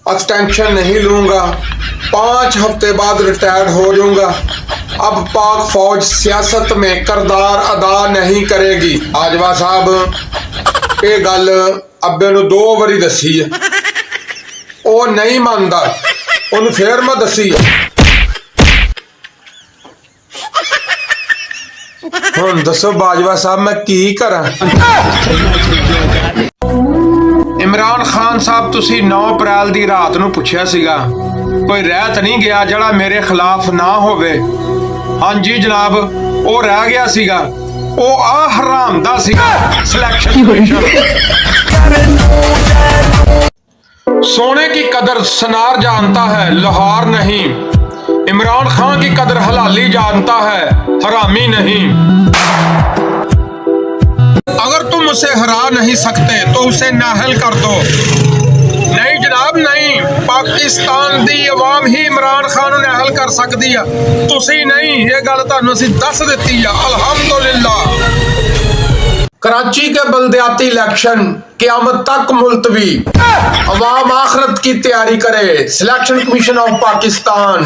Extension नहीं लूंगा, 5 हफ्ते बाद रिटायर्ड हो जाऊंगा। अब पाक फौज सियासत में किरदार अदा नहीं करेगी। बाजवा साहब ये गल अब्बे नूं 2 वारी दसी है, वो नहीं मानता, उन्हें फिर मैं दसी है। हुण दसो बाजवा साहब मैं की करा। इमरान खान साहब तुसी 9 अप्रैल दी रात नूं पुछया सीगा कोई रह तो नहीं गया जड़ा मेरे खिलाफ ना होवे। हाँ जी जनाब, वो रह गया सीगा, वो आ हराम दा सीगा सिलेक्शन कमीशन। सोने की कदर सनार जानता है, लाहौर नहीं। इमरान खान की कदर हलाली जानता है, हरामी नहीं। अगर तुम उसे हरा नहीं सकते तो उसे नाहल कर दो। नहीं जनाब नहीं, पाकिस्तान दी अवाम ही इमरान खान नूं नाहल कर सकदी आ, तुसी नहीं। ये गल तुहानूं असीं दस दित्ती आ, अल्हम्दुलिल्लाह। कराची के बलदियाती इलेक्शन क़यामत तक मुलतवी। अवाम आखिरत की तैयारी करे, सिलेक्शन कमीशन ऑफ पाकिस्तान।